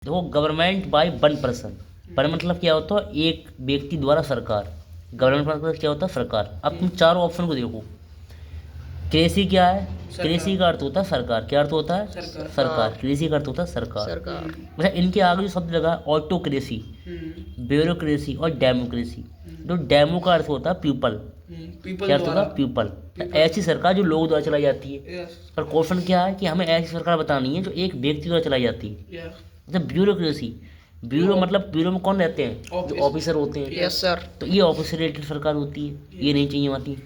देखो, government by one person. पर मतलब क्या होता है, एक व्यक्ति द्वारा सरकार। गवर्नमेंट मतलब क्या होता है, सरकार। अब तुम चारों ऑप्शन को देखो। कृषि क्या है? कृषि का अर्थ होता है सरकार। क्या अर्थ होता है? सरकार। कृषि का अर्थ होता है सरकार। सरकार। अच्छा, इनके आगे जो शब्द लगा है ऑटोक्रेसी, ब्यूरोक्रेसी और डेमोक्रेसी। जो डेमो का अर्थ होता है पीपल। क्या अर्थ होता है? पीपल। ऐसी सरकार जो लोगों द्वारा चलाई जाती है। पर क्वेश्चन क्या है कि हमें ऐसी सरकार बतानी है जो एक व्यक्ति द्वारा चलाई जाती है। अच्छा, ब्यूरोक्रेसी। ब्यूरो मतलब ब्यूरो में कौन रहते हैं? जो ऑफिसर होते हैं। Yes sir. तो ये ऑफिसर रिलेटेड सरकार होती है, ये नहीं चाहिए आती।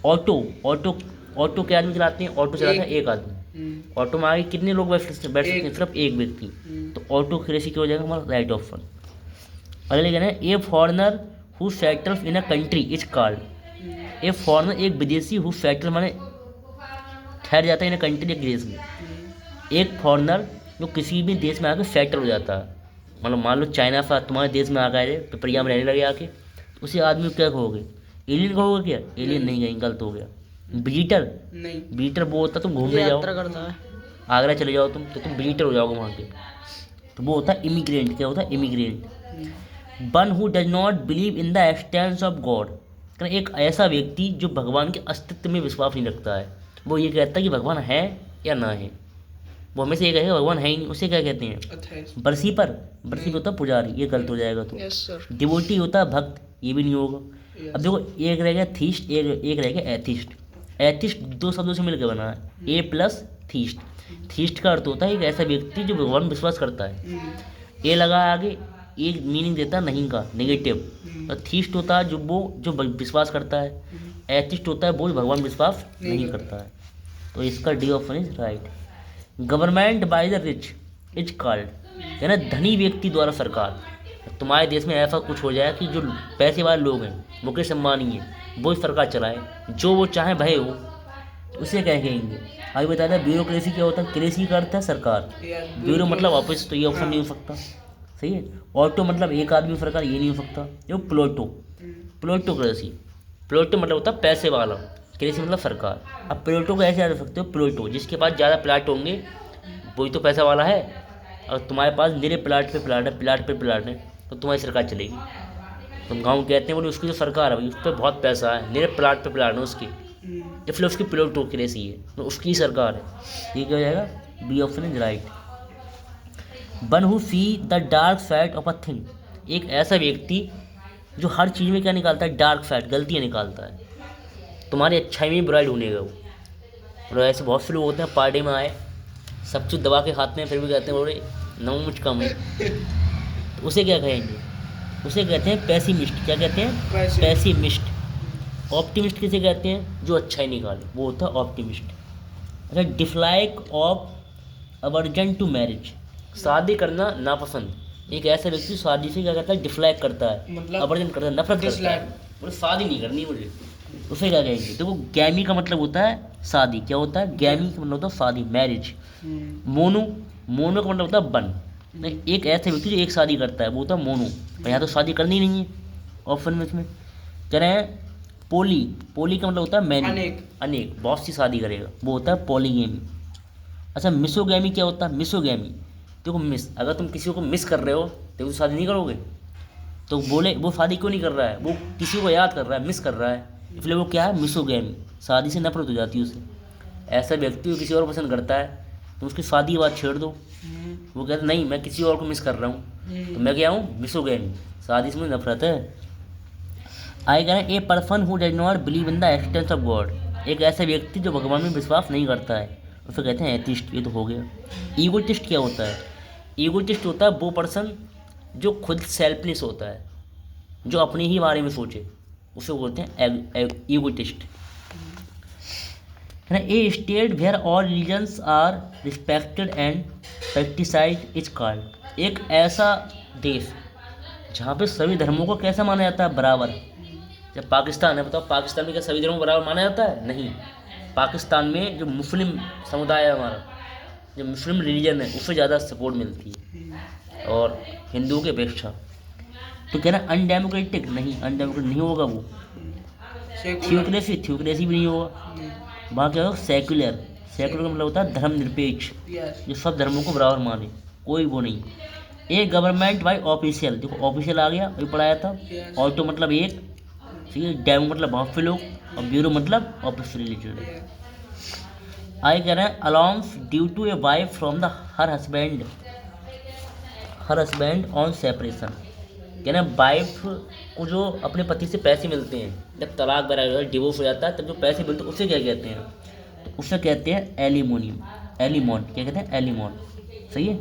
ऑटो ऑटो ऑटो क्या आदमी चलाते हैं? ऑटो चलाता है एक आदमी। ऑटो में आगे कितने लोग बैठ सकते हैं? सिर्फ एक व्यक्ति। तो ऑटो क्रेसी क्या हो जाएगा हमारा? Right option. अगले कहना है a foreigner who settles in a country is called. A foreigner एक विदेशी हु सेटल माने ठहर जाता है इन अ कंट्री, एक देश में। एक फॉरनर जो किसी भी देश में आकर सेटल हो जाता है, मतलब मान लो चाइना से तुम्हारे देश में आ गए, पिपरिया में रहने लगे आके, तो उसी आदमी को क्या कहोगे? एलियन कहोगे क्या? एलियन नहीं कहीं, गलत हो गया। विजिटर नहीं, विजिटर वो होता तुम घूमने जाओ, यात्रा करता है। आगरा चले जाओ तुम, तो तुम विजिटर हो जाओगे वहाँ के। तो वो होता है इमिग्रेंट। क्या होता है? Immigrant. One who does not believe in the expanse of God. एक ऐसा व्यक्ति जो भगवान के अस्तित्व में विश्वास नहीं रखता है। वो ये कहता है कि भगवान है या ना है, वो हमेशा ये कहेगा भगवान है ही नहीं। उसे क्या कहते हैं? बरसीपर। बरसीपर होता है पुजारी, ये गलत हो जाएगा। तो यस सर। डिवोटी होता है भक्त, ये भी नहीं होगा। अब देखो, एक रह गया थीस्ट, एक रह गया एथिस्ट। एथिस्ट दो शब्दों से मिलकर बना है, ए प्लस थीस्ट। थीस्ट का अर्थ होता है एक ऐसा व्यक्ति जो भगवान में विश्वास करता है। ए लगा आगे, एक मीनिंग देता है नहीं का, नेगेटिव। और थीस्ट होता है जो विश्वास करता है। एथिस्ट होता है वो जो भगवान विश्वास नहीं करता है। तो इसका D option is right. Government by the rich is called. यानी धनी व्यक्ति द्वारा सरकार। तुम्हारे देश में ऐसा कुछ हो जाए कि जो पैसे वाले लोग हैं, मुकेश अंबानी है, वो सरकार चलाए, जो वो चाहे भय हो, उसे क्या कहेंगे? आगे बताया था ब्यूरोक्रेसी क्या होता है? कृषि का अर्थ है सरकार। ब्यूरो मतलब ऑफिस, तो ये ऑप्शन नहीं हो सकता। सही है। ऑटो मतलब एक आदमी सरकार, ये नहीं हो सकता। जो प्लोटो, प्लोटोक्रेसी। प्लोटो मतलब होता है पैसे वाला, कृषि मतलब सरकार। अब प्लोटो को ऐसे याद रख सकते हो, प्लोटो जिसके पास ज़्यादा प्लाट होंगे वही तो पैसा वाला है। और तुम्हारे पास मेरे प्लाट पे प्लाट है, प्लाट पे प्लाट है, तो तुम्हारी सरकार चलेगी। तुम गाँव कहते हैं बोले उसकी जो सरकार है भाई, उस पर बहुत पैसा है, मेरे प्लाट पे प्लाट है उसकी, इसलिए उसकी प्लोटोक्रेसी है, तो उसकी सरकार है। ये क्या हो जाएगा? B option is right. One who see the dark side of a thing. एक ऐसा व्यक्ति जो हर चीज़ में क्या निकालता है? डार्क साइड, गलतियाँ निकालता है। तुम्हारी अच्छाई में बुराई ढूंढेगा वो। और ऐसे बहुत से लोग होते हैं पार्टी में आए, सब कुछ दबा के खाते हैं, फिर भी कहते हैं बोले नमक मुझ कम है, तो उसे क्या कहेंगे? उसे कहते हैं पैसिमिस्ट। क्या कहते हैं? पैसिमिस्ट। ऑप्टिमिस्ट किसे कहते हैं? जो अच्छाई निकाले, वो होता है ऑप्टिमिस्ट। अच्छा, dislike of aversion to marriage. शादी करना नापसंद। एक ऐसा व्यक्ति शादी से क्या करता है? डिसलाइक करता है, मतलब अवर्जन करता है, नफरत करता है, बोले शादी नहीं करनी मुझे, उसे क्या कहेंगे? देखो, गैमी का मतलब होता है शादी। क्या होता है? गैमी का मतलब होता है शादी, मैरिज। मोनो, मोनो का मतलब होता है वन। नहीं, एक ऐसे व्यक्ति जो एक शादी करता है वो होता है मोनो। और यहाँ तो शादी करनी नहीं है ऑप्शन में। इसमें कह रहे हैं पोली। पोली का मतलब होता है मैनी, अनेक, बहुत सी शादी करेगा, वो होता है पॉलीगैमी। अच्छा, मिसोगैमी क्या होता है? मिसोगैमी, देखो मिस, अगर तुम किसी को मिस कर रहे हो तो वो शादी नहीं करोगे। तो बोले वो शादी क्यों नहीं कर रहा है? वो किसी को याद कर रहा है, मिस कर रहा है, इसलिए वो क्या है? मिसोगैमी। शादी से नफरत हो जाती है उसे। ऐसा व्यक्ति को किसी और पसंद करता है तो उसकी शादी की बात छेड़ दो, वो कहता नहीं मैं किसी और को मिस कर रहा हूँ, तो मैं क्या हूँ? मिसोगैमी। शादी से मुझे नफरत है। आगे कह रहे हैं a person who does not believe in the expanse of God. एक ऐसा व्यक्ति जो भगवान में विश्वास नहीं करता है, उसे कहते हैं एथिस्ट। ये तो हो गया। ईगोटिस्ट क्या होता है? ईगोटिस्ट होता है वो पर्सन जो खुद सेल्फलेस होता है, जो अपने ही बारे में सोचे, उसे बोलते हैं ईगोटिस्ट। है ना। A state where all religions are respected and practised is called. एक ऐसा देश जहाँ पे सभी धर्मों को कैसा माना जाता है? बराबर। जब पाकिस्तान है, बताओ पाकिस्तान में क्या सभी धर्मों को बराबर माना जाता है? नहीं। पाकिस्तान में जो मुस्लिम समुदाय है हमारा, जो मुस्लिम रिलीजन है, उससे ज़्यादा सपोर्ट मिलती है और हिंदुओं की अपेक्षा। तो कहना अनडेमोक्रेटिक, नहीं अनडेमोक्रेटिक नहीं होगा वो। थियोक्रेसी, थियोक्रेसी भी नहीं होगा। वहाँ क्या होगा? सेक्युलर। सेक्युलर का मतलब होता है धर्मनिरपेक्ष, जो सब धर्मों को बराबर माने, कोई वो नहीं। ए गवर्नमेंट बाय ऑफिशियल, देखो ऑफिशियल आ गया, अभी पढ़ाया था। ऑटो मतलब एक, ठीक है, डेमो मतलब बहुत से लोग, और ब्यूरो मतलब ऑफिस से रिलेटेड है। आगे कह रहे हैं allowance due to a wife from the her husband on separation. कह रहे हैं वाइफ को जो अपने पति से पैसे मिलते हैं, जब तलाक वगैरह डिवोर्स हो जाता है, तब जो पैसे मिलते हैं उसे क्या कहते हैं, तो उसे कहते हैं एलिमोनियम, एलिमोन, क्या कहते हैं, एलिमोन, सही है।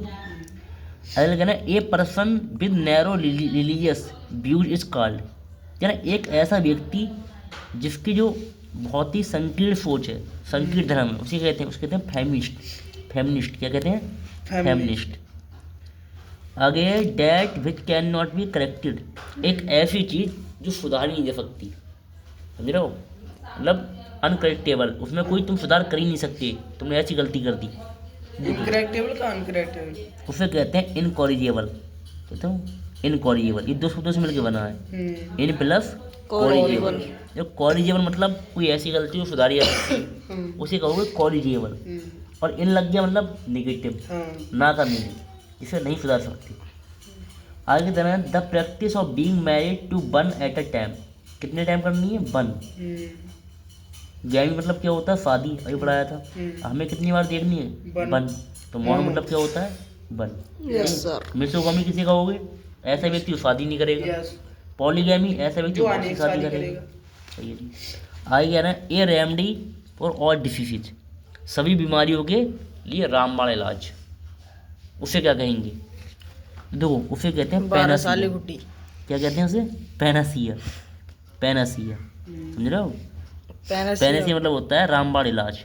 अगला कहना है a person with narrow religious views is called, कहना एक ऐसा व्यक्ति जिसकी जो बहुत ही संकीर्ण सोच है, संकीर्ण धर्म है, उसे कहते हैं, उसके कहते हैं फेमिनिस्ट। फेमिनिस्ट क्या कहते हैं, फेमिनिस्ट। आगे है that which can not be corrected, एक ऐसी चीज़ जो सुधारी नहीं जा सकती, समझ रहे हो, मतलब अनकरेक्टेबल, उसमें कोई तुम सुधार कर ही नहीं सकते, तुमने ऐसी गलती कर दी। इनकरेक्टेबल का अनकरेक्टेबल, उसे कहते हैं इनकॉरिजेबल, कहते हो इनकॉरिजेबल, ये दो शब्दों से मिलकर बना है, इन प्लस कॉरिजेबल। जो कॉरिजेबल मतलब कोई ऐसी गलती जो सुधारी जा सकती है, उसे कहोगे कॉरिजेबल। और इन लग गया मतलब निगेटिव, ना करनी थी, इसे नहीं सुधार सकती। आगे देना है the practice of being married to one at a time, कितने टाइम करनी है, वन। गैमी मतलब क्या होता है, शादी, अभी पढ़ाया था। हमें कितनी बार देखनी है, वन। तो मौन मतलब क्या होता है, वन। मिसोगमी किसी का होगे, ऐसा व्यक्ति जो शादी नहीं करेगा। पॉलीगैमी ऐसा व्यक्ति जो बहुत शादी करेगा, सही है जी। आगे कह रहे हैं ए रेमडी फॉर ऑल डिसीजेज, सभी बीमारियों के लिए रामबाण इलाज, उसे क्या कहेंगे, देखो उसे कहते हैं पैनासिया। क्या कहते हैं उसे, पैनासिया, पैनासिया, समझ रहे हो, पैनासिया मतलब होता है रामबाण इलाज।